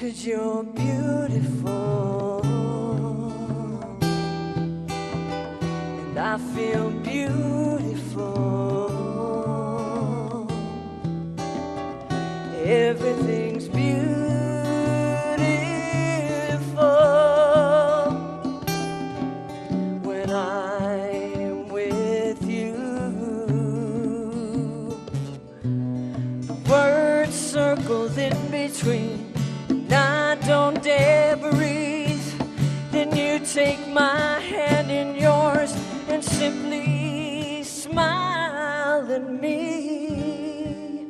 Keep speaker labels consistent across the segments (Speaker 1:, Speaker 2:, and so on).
Speaker 1: 'cause you're beautiful, and I feel beautiful. Everything's beautiful when I'm with you. The word circles in between, and I don't dare breathe. Then you take my hand in yours and simply smile at me,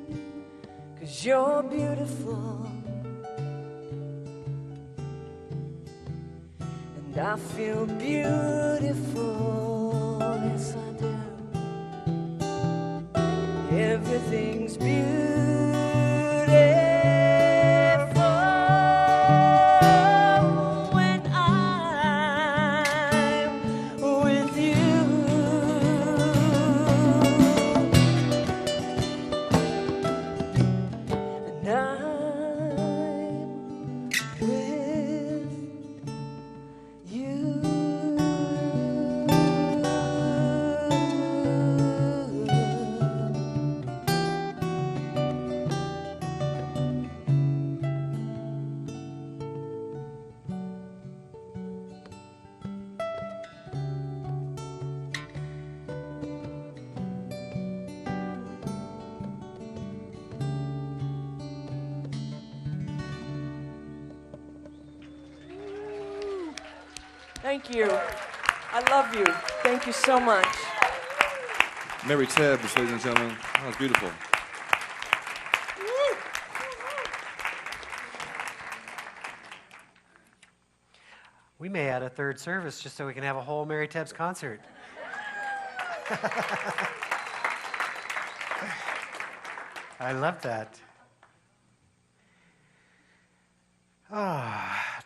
Speaker 1: 'cause you're beautiful, and I feel beautiful. Yes, I do. Everything's beautiful when I'm with you. And I'm with you. Thank you. I love you. Thank you so much.
Speaker 2: Mary Tebbs, ladies and gentlemen. That was beautiful.
Speaker 3: We may add a third service just so we can have a whole Mary Tebbs concert. I love that. Ah,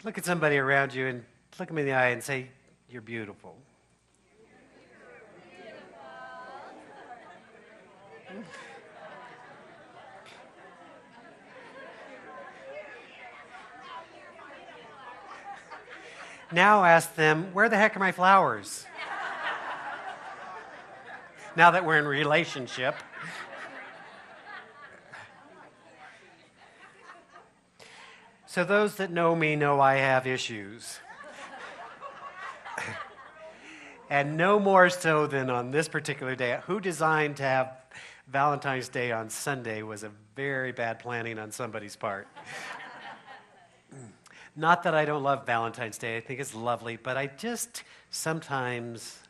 Speaker 3: look at somebody around you and look them in the eye and say, "You're beautiful." Now ask them, "Where the heck are my flowers?" Now that we're in a relationship. So those that know me know I have issues. And no more so than on this particular day. Who designed to have Valentine's Day on Sunday was a very bad planning on somebody's part. Not that I don't love Valentine's Day. I think it's lovely, but I just sometimes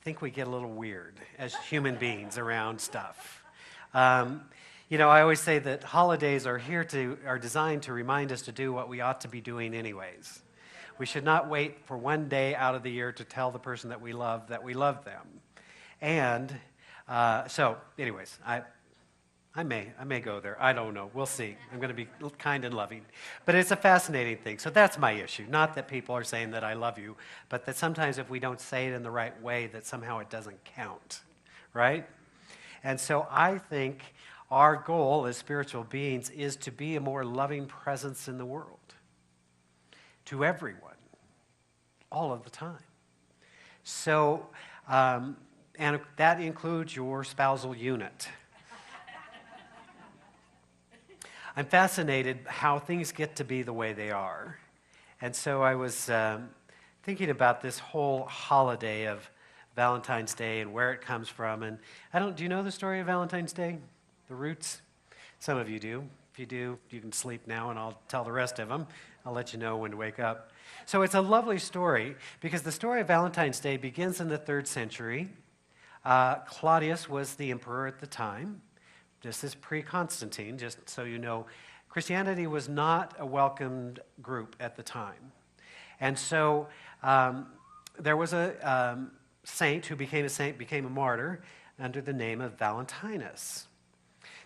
Speaker 3: think we get a little weird as human beings around stuff. You know, I always say that holidays are designed to remind us to do what we ought to be doing anyways. We should not wait for one day out of the year to tell the person that we love them. And so, anyways, I may go there. I don't know. We'll see. I'm going to be kind and loving. But it's a fascinating thing. So that's my issue. Not that people are saying that I love you, but that sometimes if we don't say it in the right way, that somehow it doesn't count, right? And so I think our goal as spiritual beings is to be a more loving presence in the world to everyone, all of the time. So, and that includes your spousal unit. I'm fascinated how things get to be the way they are. And so I was thinking about this whole holiday of Valentine's Day and where it comes from. And do you know the story of Valentine's Day? The roots? Some of you do. If you do, you can sleep now and I'll tell the rest of them. I'll let you know when to wake up. So it's a lovely story because the story of Valentine's Day begins in the 3rd century. Claudius was the emperor at the time. This is pre-Constantine, just so you know. Christianity was not a welcomed group at the time. And so there was a saint who became a martyr under the name of Valentinus.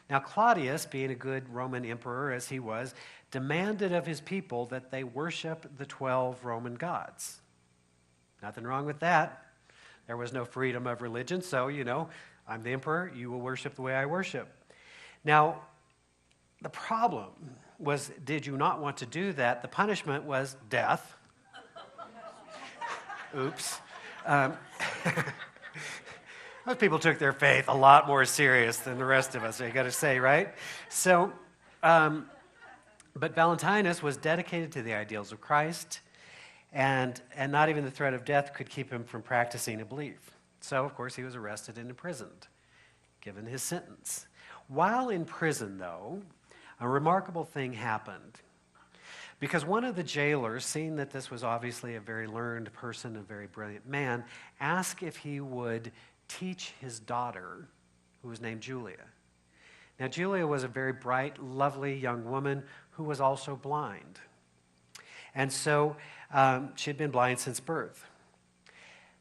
Speaker 3: Now Claudius, being a good Roman emperor as he was, demanded of his people that they worship the 12 Roman gods. Nothing wrong with that. There was no freedom of religion, so, I'm the emperor, you will worship the way I worship. Now, The problem was, did you not want to do that? The punishment was death. Oops. Most people took their faith a lot more serious than the rest of us, I got to say, right? So, but Valentinus was dedicated to the ideals of Christ, and not even the threat of death could keep him from practicing a belief. So, of course, he was arrested and imprisoned, given his sentence. While in prison, though, a remarkable thing happened. Because one of the jailers, seeing that this was obviously a very learned person, a very brilliant man, asked if he would teach his daughter, who was named Julia. Now, Julia was a very bright, lovely young woman who was also blind. And so she had been blind since birth.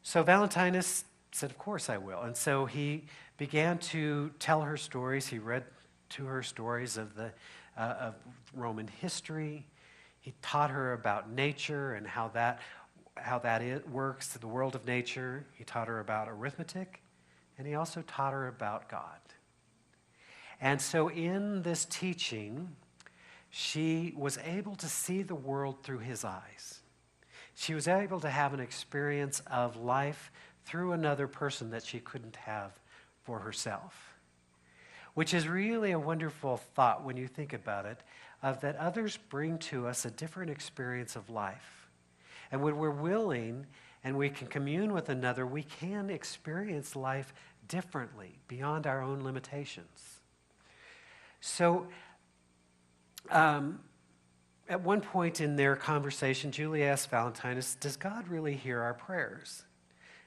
Speaker 3: So Valentinus said, of course I will. And so he began to tell her stories. He read to her stories of Roman history. He taught her about nature and how that works, the world of nature. He taught her about arithmetic, and he also taught her about God. And so in this teaching, she was able to see the world through his eyes. She was able to have an experience of life through another person that she couldn't have for herself, which is really a wonderful thought when you think about it, of that others bring to us a different experience of life. And when we're willing and we can commune with another, we can experience life differently, beyond our own limitations. So, at one point in their conversation, Julie asked Valentinus, does God really hear our prayers?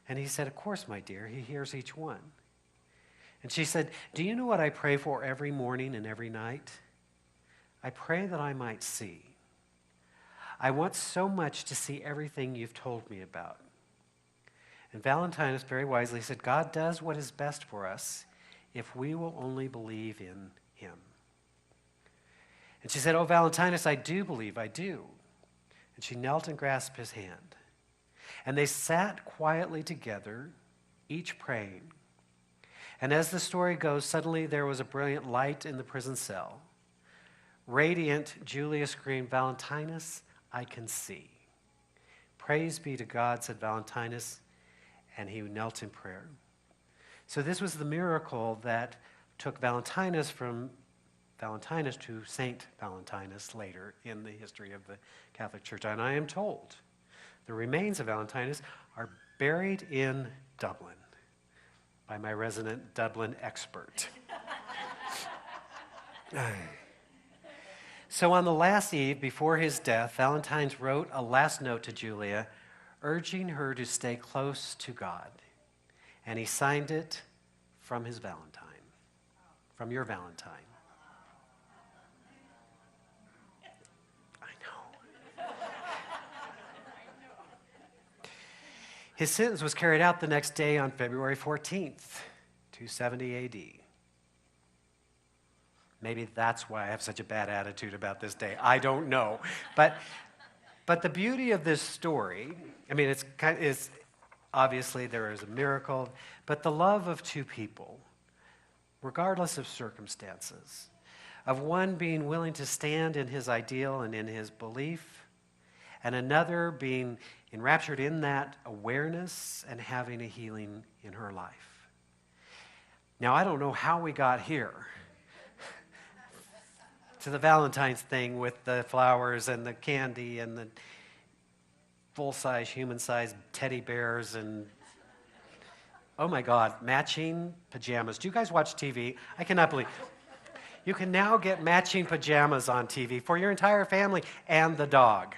Speaker 3: And he said, of course, my dear, he hears each one. And she said, do you know what I pray for every morning and every night? I pray that I might see. I want so much to see everything you've told me about. And Valentinus very wisely said, God does what is best for us if we will only believe in him. And she said, oh, Valentinus, I do believe, I do. And she knelt and grasped his hand. And they sat quietly together, each praying. And as the story goes, suddenly there was a brilliant light in the prison cell. Radiant, Julia screamed, Valentinus, I can see. Praise be to God, said Valentinus, and he knelt in prayer. So this was the miracle that took Valentinus from Valentinus to Saint Valentinus later in the history of the Catholic Church. And I am told the remains of Valentinus are buried in Dublin by my resident Dublin expert. So on the last eve before his death, Valentinus wrote a last note to Julia, urging her to stay close to God. And he signed it from his Valentine, from your Valentine. I know. His sentence was carried out the next day on February 14th, 270 AD. Maybe that's why I have such a bad attitude about this day. I don't know. But the beauty of this story, I mean, it's obviously there is a miracle, but the love of two people, regardless of circumstances, of one being willing to stand in his ideal and in his belief, and another being enraptured in that awareness and having a healing in her life. Now, I don't know how we got here to the Valentine's thing with the flowers and the candy and the full-size, human-sized teddy bears and, oh my God, matching pajamas. Do you guys watch TV? I cannot believe. You can now get matching pajamas on TV for your entire family and the dog.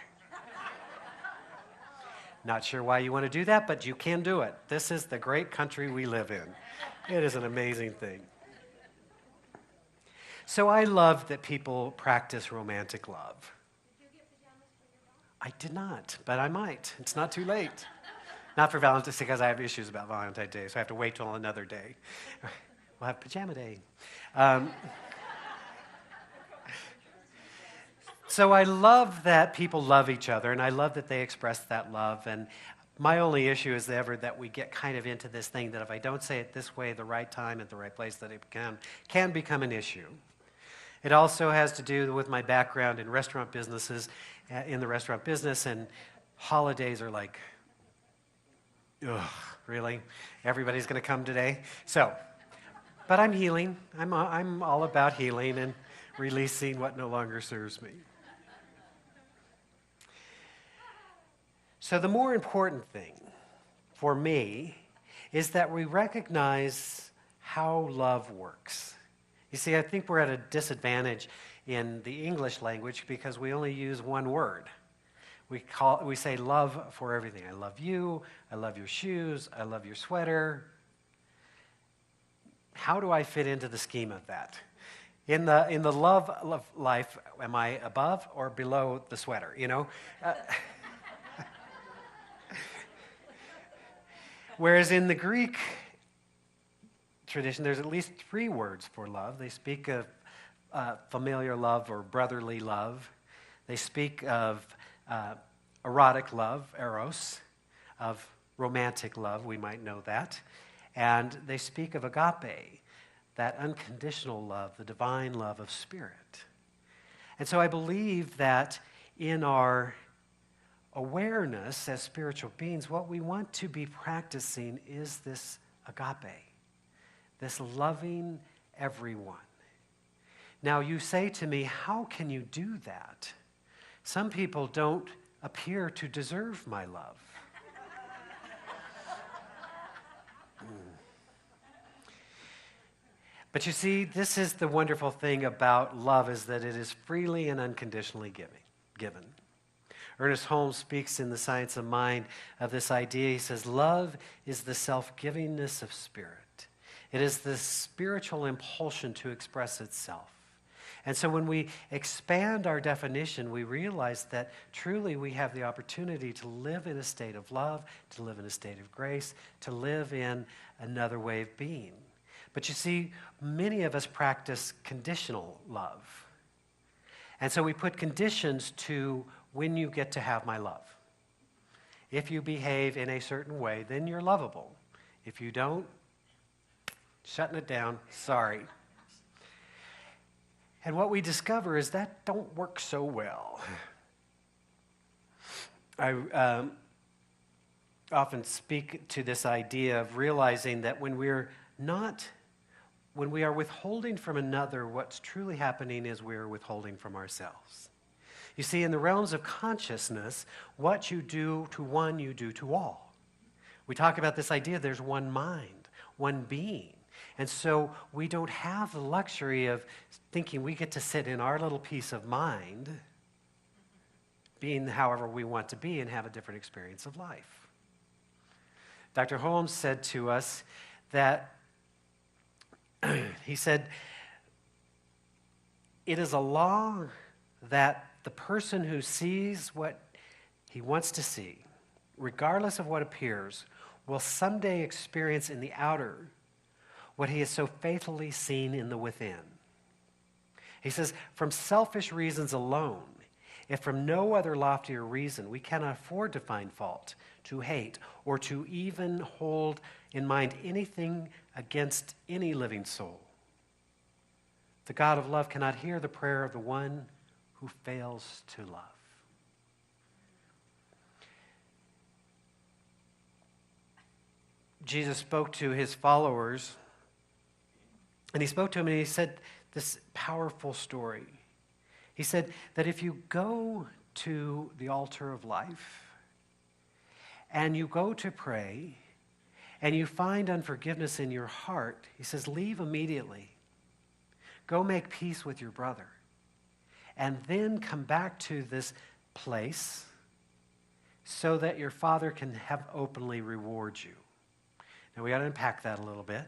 Speaker 3: Not sure why you want to do that, but you can do it. This is the great country we live in. It is an amazing thing. So I love that people practice romantic love.
Speaker 4: Did you get pajamas for your dog?
Speaker 3: I did not, but I might. It's not too late. Not for Valentine's Day, because I have issues about Valentine's Day, so I have to wait till another day. We'll have pajama day. So I love that people love each other, and I love that they express that love. And my only issue is ever that we get kind of into this thing that if I don't say it this way, the right time, at the right place, that it can become an issue. It also has to do with my background in restaurant businesses, in the restaurant business, and holidays are like, ugh, really? Everybody's going to come today? So, but I'm healing. I'm all about healing and releasing what no longer serves me. So the more important thing for me is that we recognize how love works. You see, I think we're at a disadvantage in the English language because we only use one word. We say love for everything. I love you, I love your shoes, I love your sweater. How do I fit into the scheme of that? In the love life, am I above or below the sweater, you know? Whereas in the Greek tradition, there's at least 3 words for love. They speak of familiar love or brotherly love. They speak of erotic love, eros, of romantic love, we might know that. And they speak of agape, that unconditional love, the divine love of spirit. And so I believe that in our awareness as spiritual beings, what we want to be practicing is this agape, this loving everyone. Now you say to me, how can you do that? Some people don't appear to deserve my love. But you see, this is the wonderful thing about love, is that it is freely and unconditionally given. Ernest Holmes speaks in The Science of Mind of this idea. He says, love is the self-givingness of spirit. It is the spiritual impulsion to express itself. And so when we expand our definition, we realize that truly we have the opportunity to live in a state of love, to live in a state of grace, to live in another way of being. But you see, many of us practice conditional love. And so we put conditions to when you get to have my love. If you behave in a certain way, then you're lovable. If you don't, shutting it down, sorry. And what we discover is that don't work so well. I often speak to this idea of realizing that when we are withholding from another, what's truly happening is we're withholding from ourselves. You see, in the realms of consciousness, what you do to one, you do to all. We talk about this idea, there's one mind, one being. And so we don't have the luxury of thinking we get to sit in our little piece of mind, being however we want to be, and have a different experience of life. Dr. Holmes said to us that, he said, it is a law that the person who sees what he wants to see, regardless of what appears, will someday experience in the outer what he has so faithfully seen in the within. He says, from selfish reasons alone, if from no other loftier reason, we cannot afford to find fault, to hate, or to even hold in mind anything against any living soul. The God of love cannot hear the prayer of the one who fails to love. Jesus spoke to his followers, and he spoke to them and he said this powerful story. He said that if you go to the altar of life and you go to pray and you find unforgiveness in your heart, he says, leave immediately. Go make peace with your brother. And then come back to this place so that your Father can have openly reward you. Now we got to unpack that a little bit.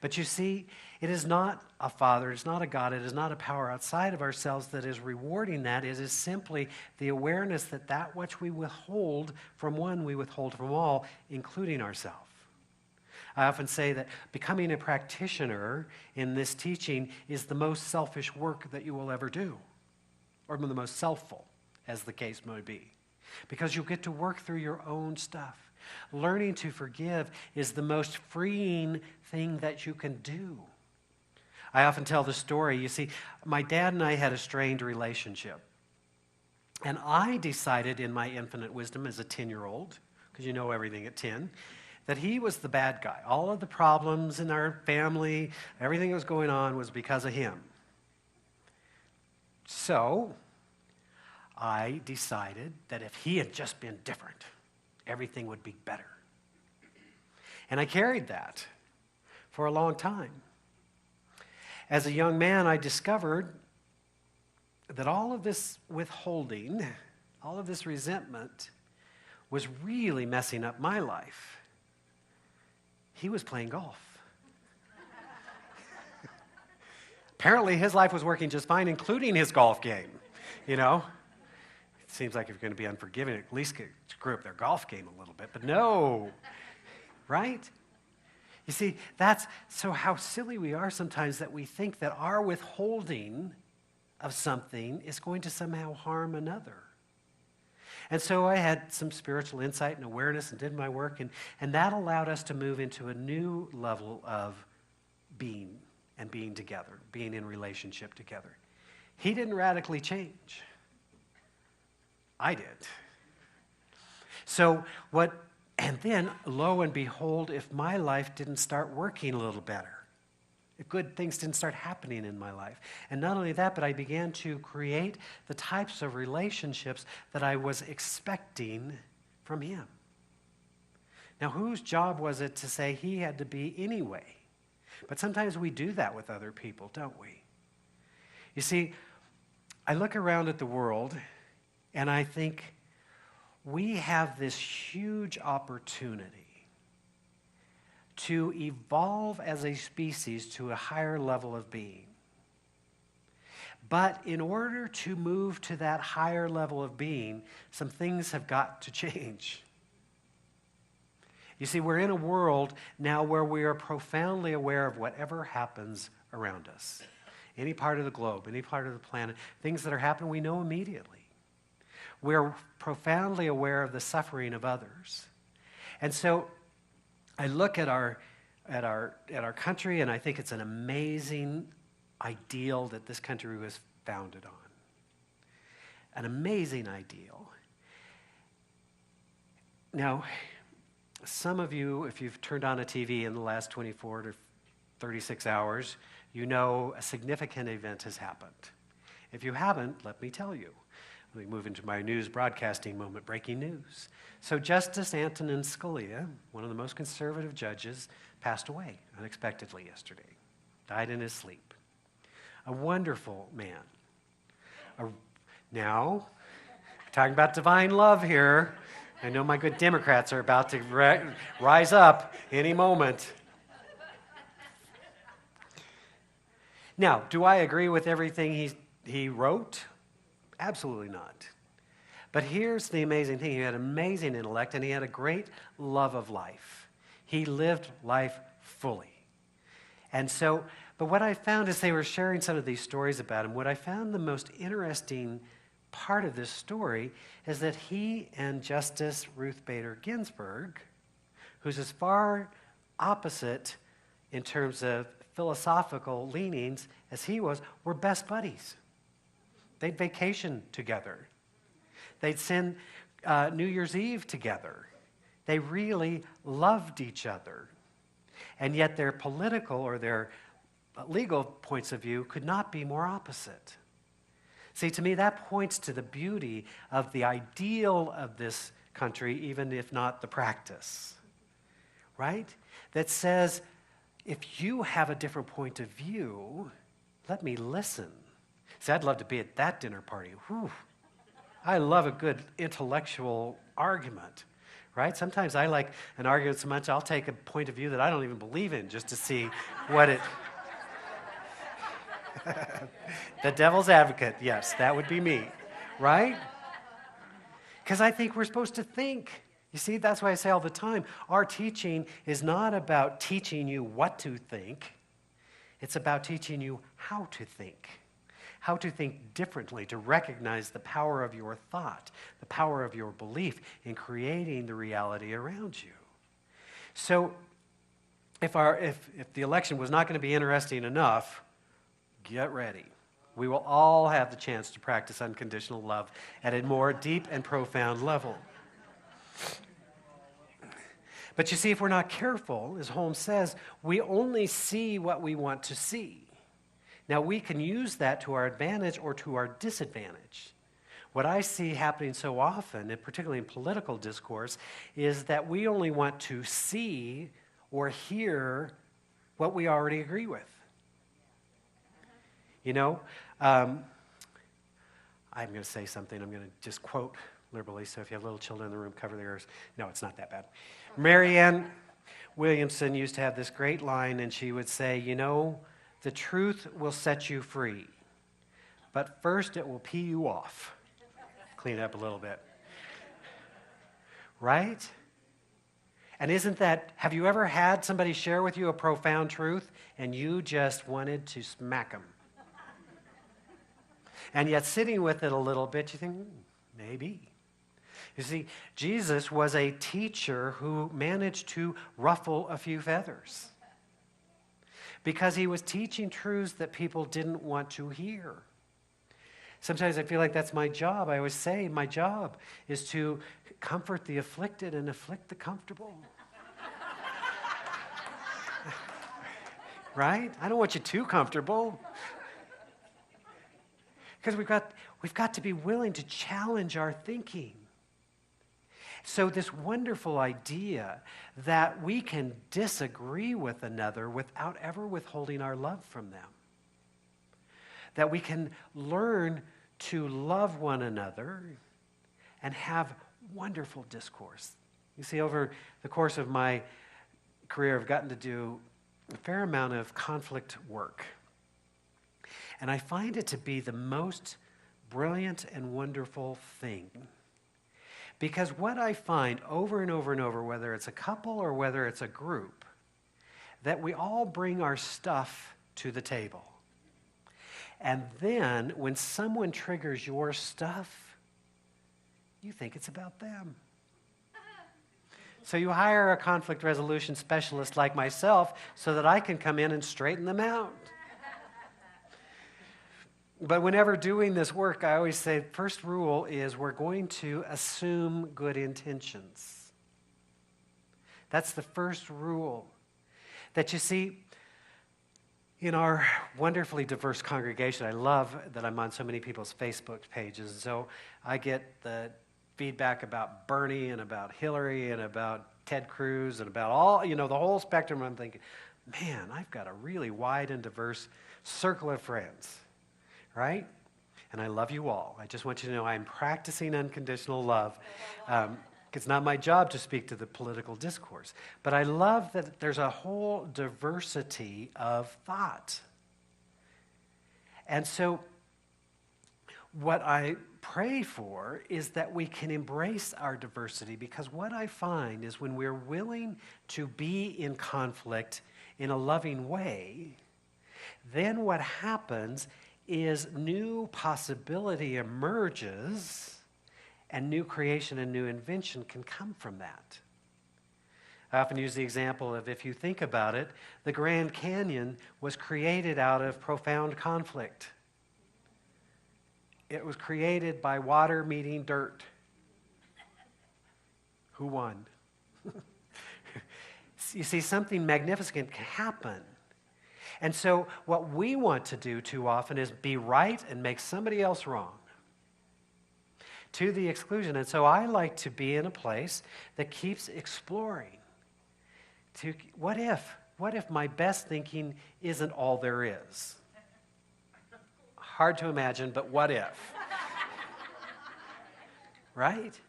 Speaker 3: But you see, it is not a Father, it's not a God, it is not a power outside of ourselves that is rewarding that. It is simply the awareness that that which we withhold from one, we withhold from all, including ourselves. I often say that becoming a practitioner in this teaching is the most selfish work that you will ever do, or the most selfful, as the case may be, because you'll get to work through your own stuff. Learning to forgive is the most freeing thing that you can do. I often tell the story. You see, my dad and I had a strained relationship. And I decided in my infinite wisdom as a 10-year-old, because you know everything at 10, that he was the bad guy. All of the problems in our family, everything that was going on was because of him. So I decided that if he had just been different, everything would be better. And I carried that for a long time. As a young man, I discovered that all of this withholding, all of this resentment was really messing up my life. He was playing golf. Apparently, his life was working just fine, including his golf game, you know? It seems like if you're going to be unforgiving, at least screw up their golf game a little bit, but no, right? You see, that's so how silly we are sometimes that we think that our withholding of something is going to somehow harm another. And so I had some spiritual insight and awareness and did my work, and that allowed us to move into a new level of being and being together, being in relationship together. He didn't radically change. I did. So and then, lo and behold, if my life didn't start working a little better, if good things didn't start happening in my life. And not only that, but I began to create the types of relationships that I was expecting from him. Now, whose job was it to say he had to be anyway? But sometimes we do that with other people, don't we? You see, I look around at the world and I think we have this huge opportunity to evolve as a species to a higher level of being. But in order to move to that higher level of being, some things have got to change. You see, we're in a world now where we are profoundly aware of whatever happens around us. Any part of the globe, any part of the planet, things that are happening, we know immediately. We're profoundly aware of the suffering of others. And so I look at our country, and I think it's an amazing ideal that this country was founded on. An amazing ideal. Now, some of you, if you've turned on a TV in the last 24 to 36 hours, you know a significant event has happened. If you haven't, let me tell you. Let me move into my news broadcasting moment, breaking news. So Justice Antonin Scalia, one of the most conservative judges, passed away unexpectedly yesterday. Died in his sleep. A wonderful man. Now, talking about divine love here. I know my good Democrats are about to rise up any moment. Now, do I agree with everything he wrote? Absolutely not. But here's the amazing thing. He had amazing intellect, and he had a great love of life. He lived life fully. And so, but what I found is they were sharing some of these stories about him. What I found the most interesting part of this story is that he and Justice Ruth Bader Ginsburg, who's as far opposite in terms of philosophical leanings as he was, were best buddies. They'd vacation together. They'd spend New Year's Eve together. They really loved each other. And yet their political or their legal points of view could not be more opposite. See, to me, that points to the beauty of the ideal of this country, even if not the practice. Right? That says, if you have a different point of view, let me listen. See, I'd love to be at that dinner party. Whew. I love a good intellectual argument, right? Sometimes I like an argument so much I'll take a point of view that I don't even believe in just to see what it... The devil's advocate, yes, that would be me, right? Because I think we're supposed to think. You see, that's why I say all the time, our teaching is not about teaching you what to think. It's about teaching you how to think differently, to recognize the power of your thought, the power of your belief in creating the reality around you. So if the election was not going to be interesting enough, get ready. We will all have the chance to practice unconditional love at a more deep and profound level. But you see, if we're not careful, as Holmes says, we only see what we want to see. Now, we can use that to our advantage or to our disadvantage. What I see happening so often, and particularly in political discourse, is that we only want to see or hear what we already agree with. You know, I'm going to say something. I'm going to just quote liberally, so if you have little children in the room, cover their ears. No, it's not that bad. Marianne Williamson used to have this great line, and she would say, you know, the truth will set you free, but first it will pee you off. Clean it up a little bit. Right? And have you ever had somebody share with you a profound truth and you just wanted to smack them? And yet sitting with it a little bit, you think, maybe. You see, Jesus was a teacher who managed to ruffle a few feathers because he was teaching truths that people didn't want to hear. Sometimes I feel like that's my job. I always say my job is to comfort the afflicted and afflict the comfortable. Right? I don't want you too comfortable. Because we've got to be willing to challenge our thinking. So this wonderful idea that we can disagree with another without ever withholding our love from them. That we can learn to love one another and have wonderful discourse. You see, over the course of my career, I've gotten to do a fair amount of conflict work. And I find it to be the most brilliant and wonderful thing. Because what I find over and over and over, whether it's a couple or whether it's a group, that we all bring our stuff to the table. And then when someone triggers your stuff, you think it's about them. So you hire a conflict resolution specialist like myself so that I can come in and straighten them out. But whenever doing this work, I always say, first rule is we're going to assume good intentions. That's the first rule. That you see, in our wonderfully diverse congregation, I love that I'm on so many people's Facebook pages. So I get the feedback about Bernie and about Hillary and about Ted Cruz and about all, the whole spectrum. I'm thinking, man, I've got a really wide and diverse circle of friends. Right? And I love you all. I just want you to know I'm practicing unconditional love. It's not my job to speak to the political discourse. But I love that there's a whole diversity of thought. And so what I pray for is that we can embrace our diversity, because what I find is when we're willing to be in conflict in a loving way, then what happens is new possibility emerges, and new creation and new invention can come from that. I often use the example of, if you think about it, the Grand Canyon was created out of profound conflict. It was created by water meeting dirt. Who won? You see, something magnificent can happen. And so what we want to do too often is be right and make somebody else wrong, to the exclusion. And so I like to be in a place that keeps exploring. What if my best thinking isn't all there is? Hard to imagine, but what if? Right?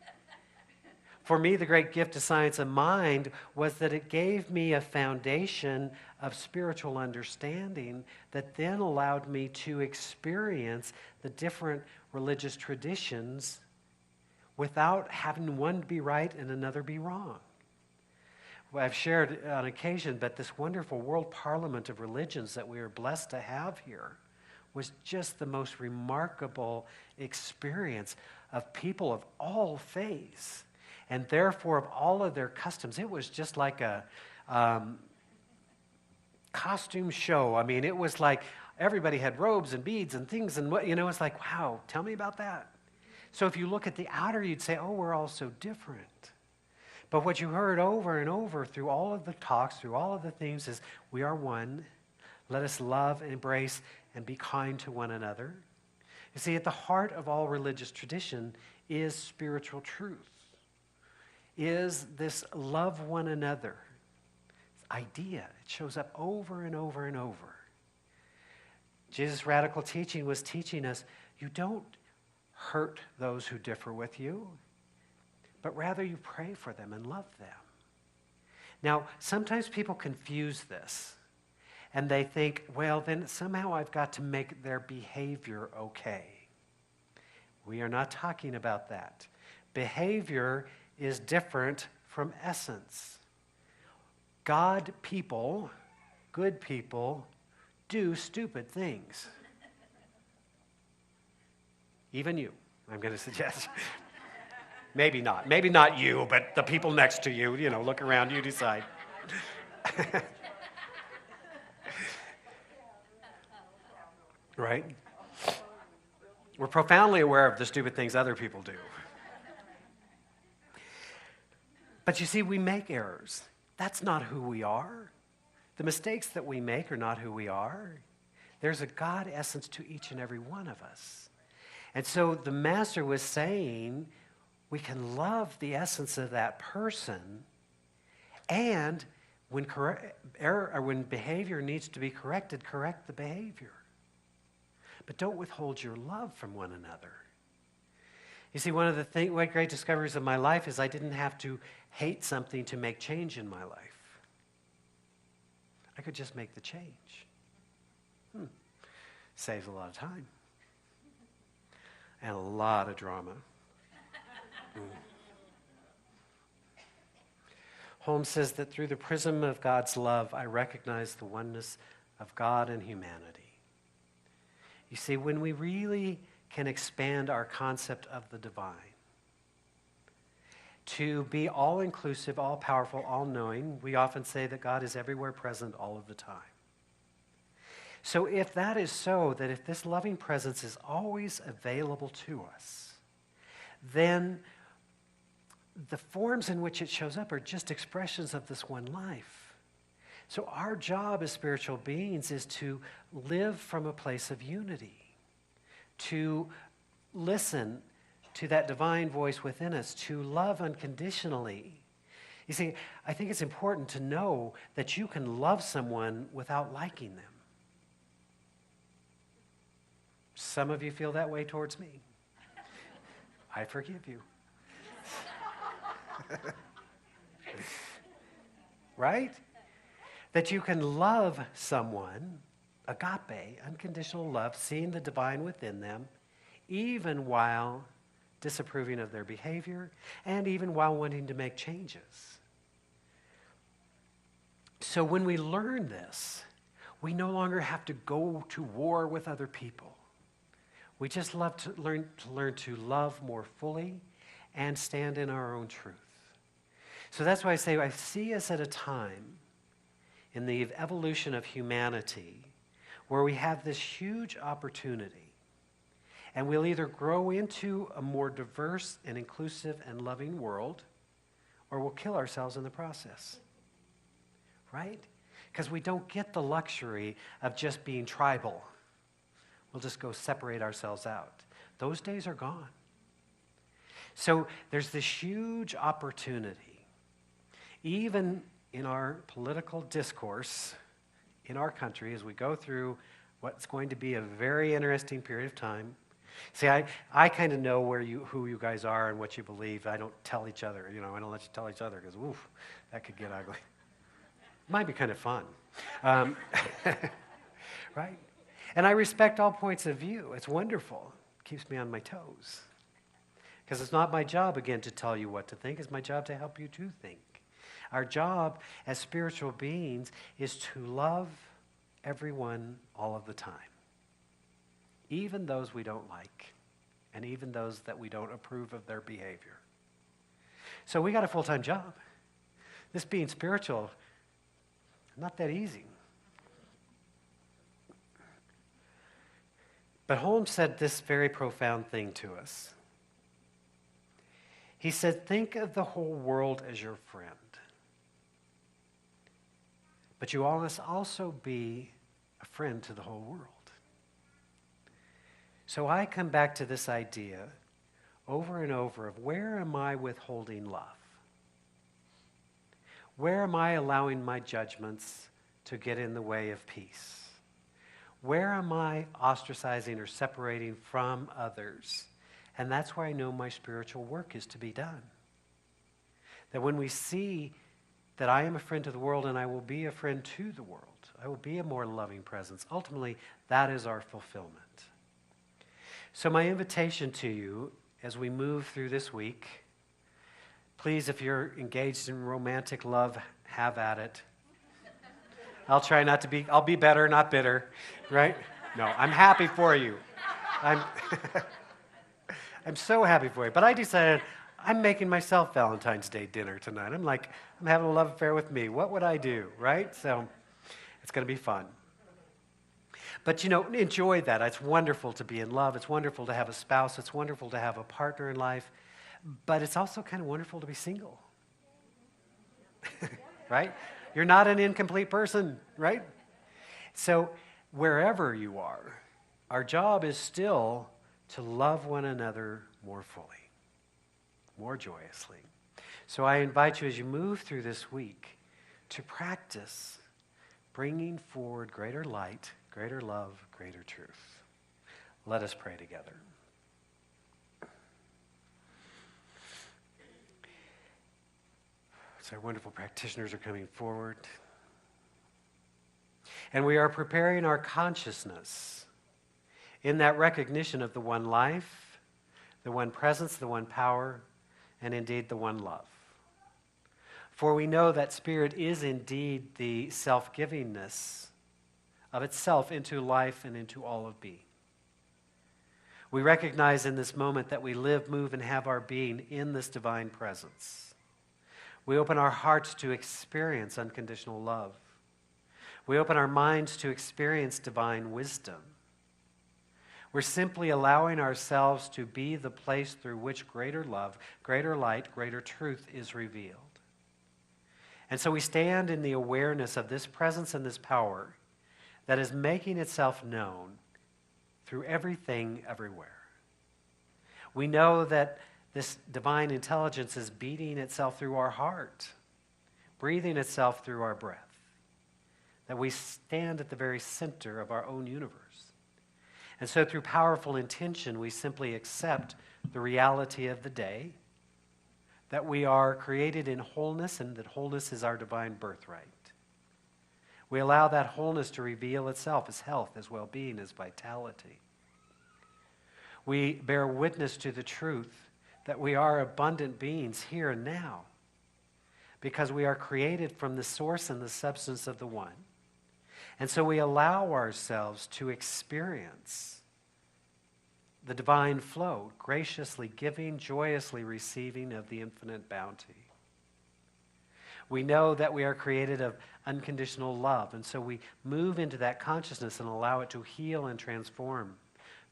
Speaker 3: For me, the great gift of science of mind was that it gave me a foundation of spiritual understanding that then allowed me to experience the different religious traditions without having one be right and another be wrong. Well, I've shared on occasion, but this wonderful world parliament of religions that we are blessed to have here was just the most remarkable experience of people of all faiths. And therefore, of all of their customs, it was just like a costume show. I mean, it was like everybody had robes and beads and things, and what, it's like, wow, tell me about that. So if you look at the outer, you'd say, oh, we're all so different. But what you heard over and over through all of the talks, through all of the things is, we are one. Let us love and embrace and be kind to one another. You see, at the heart of all religious tradition is spiritual truth, is this love one another idea. It shows up over and over and over. Jesus' radical teaching was teaching us, you don't hurt those who differ with you, but rather you pray for them and love them. Now, sometimes people confuse this, and they think, well, then somehow I've got to make their behavior okay. We are not talking about that. Behavior is different from essence. God people, good people, do stupid things. Even you, I'm going to suggest. Maybe not. Maybe not you, but the people next to you, look around, you decide. Right? We're profoundly aware of the stupid things other people do. But you see, we make errors. That's not who we are. The mistakes that we make are not who we are. There's a God essence to each and every one of us. And so the Master was saying, we can love the essence of that person, and when when behavior needs to be corrected, correct the behavior. But don't withhold your love from one another. You see, one of the great discoveries of my life is I didn't have to hate something to make change in my life. I could just make the change. Saves a lot of time. And a lot of drama. Holmes says that through the prism of God's love, I recognize the oneness of God and humanity. You see, when we really can expand our concept of the divine to be all-inclusive, all-powerful, all-knowing, we often say that God is everywhere present all of the time. So if that is so, that if this loving presence is always available to us, then the forms in which it shows up are just expressions of this one life. So our job as spiritual beings is to live from a place of unity, to listen to that divine voice within us, to love unconditionally. You see, I think it's important to know that you can love someone without liking them. Some of you feel that way towards me. I forgive you. Right? That you can love someone, agape, unconditional love, seeing the divine within them, even while disapproving of their behavior, and even while wanting to make changes. So when we learn this, we no longer have to go to war with other people. We just learn to love more fully and stand in our own truth. So that's why I say I see us at a time in the evolution of humanity where we have this huge opportunity, and we'll either grow into a more diverse and inclusive and loving world, or we'll kill ourselves in the process. Right? Because we don't get the luxury of just being tribal. We'll just go separate ourselves out. Those days are gone. So there's this huge opportunity, even in our political discourse in our country, as we go through what's going to be a very interesting period of time. See, I kind of know who you guys are and what you believe. I don't tell each other, I don't let you tell each other because, oof, that could get ugly. Might be kind of fun. Right? And I respect all points of view. It's wonderful. It keeps me on my toes. Because it's not my job, again, to tell you what to think. It's my job to help you to think. Our job as spiritual beings is to love everyone all of the time. Even those we don't like, and even those that we don't approve of their behavior. So we got a full-time job. This being spiritual, not that easy. But Holmes said this very profound thing to us. He said, think of the whole world as your friend. But you must also be a friend to the whole world. So I come back to this idea over and over of where am I withholding love? Where am I allowing my judgments to get in the way of peace? Where am I ostracizing or separating from others? And that's where I know my spiritual work is to be done. That when we see that I am a friend to the world and I will be a friend to the world, I will be a more loving presence. Ultimately, that is our fulfillment. So my invitation to you as we move through this week, please, if you're engaged in romantic love, have at it. I'll try not to be, I'll be better, not bitter, right? No, I'm happy for you. I'm so happy for you. But I decided I'm making myself Valentine's Day dinner tonight. I'm having a love affair with me. What would I do, right? So it's going to be fun. But, enjoy that. It's wonderful to be in love. It's wonderful to have a spouse. It's wonderful to have a partner in life. But it's also kind of wonderful to be single. Right? You're not an incomplete person, right? So wherever you are, our job is still to love one another more fully, more joyously. So I invite you as you move through this week to practice bringing forward greater light, greater love, greater truth. Let us pray together. So our wonderful practitioners are coming forward. And we are preparing our consciousness in that recognition of the one life, the one presence, the one power, and indeed the one love. For we know that Spirit is indeed the self-givingness of itself into life and into all of being. We recognize in this moment that we live, move, and have our being in this divine presence. We open our hearts to experience unconditional love. We open our minds to experience divine wisdom. We're simply allowing ourselves to be the place through which greater love, greater light, greater truth is revealed. And so we stand in the awareness of this presence and this power that is making itself known through everything, everywhere. We know that this divine intelligence is beating itself through our heart, breathing itself through our breath, that we stand at the very center of our own universe. And so through powerful intention, we simply accept the reality of the day, that we are created in wholeness and that wholeness is our divine birthright. We allow that wholeness to reveal itself as health, as well-being, as vitality. We bear witness to the truth that we are abundant beings here and now because we are created from the source and the substance of the one. And so we allow ourselves to experience the divine flow, graciously giving, joyously receiving of the infinite bounty. We know that we are created of unconditional love, and so we move into that consciousness and allow it to heal and transform.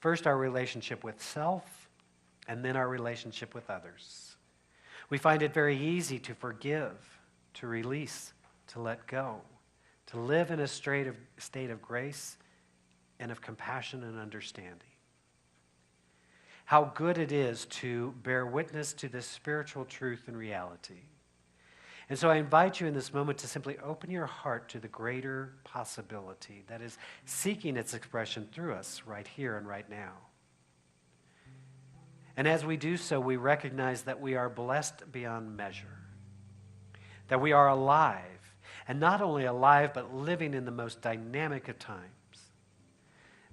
Speaker 3: First, our relationship with self, and then our relationship with others. We find it very easy to forgive, to release, to let go, to live in a state of grace and of compassion and understanding. How good it is to bear witness to this spiritual truth and reality. And so I invite you in this moment to simply open your heart to the greater possibility that is seeking its expression through us right here and right now. And as we do so, we recognize that we are blessed beyond measure, that we are alive, and not only alive, but living in the most dynamic of times,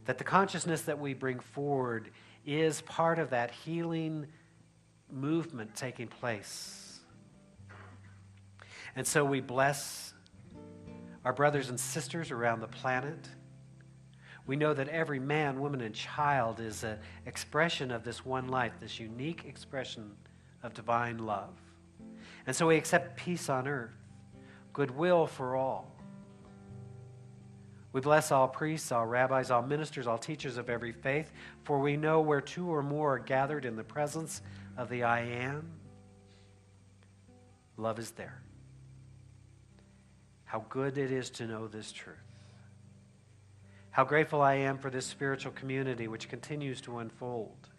Speaker 3: that the consciousness that we bring forward is part of that healing movement taking place. And so we bless our brothers and sisters around the planet. We know that every man, woman, and child is an expression of this one life, this unique expression of divine love. And so we accept peace on earth, goodwill for all. We bless all priests, all rabbis, all ministers, all teachers of every faith, for we know where two or more are gathered in the presence of the I Am, love is there. How good it is to know this truth. How grateful I am for this spiritual community which continues to unfold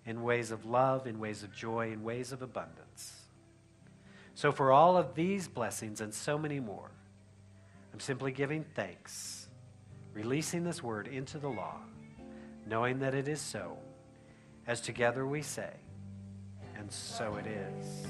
Speaker 3: in ways of love, in ways of joy, in ways of abundance. So for all of these blessings and so many more, I'm simply giving thanks, releasing this word into the law, knowing that it is so, as together we say, and so it is.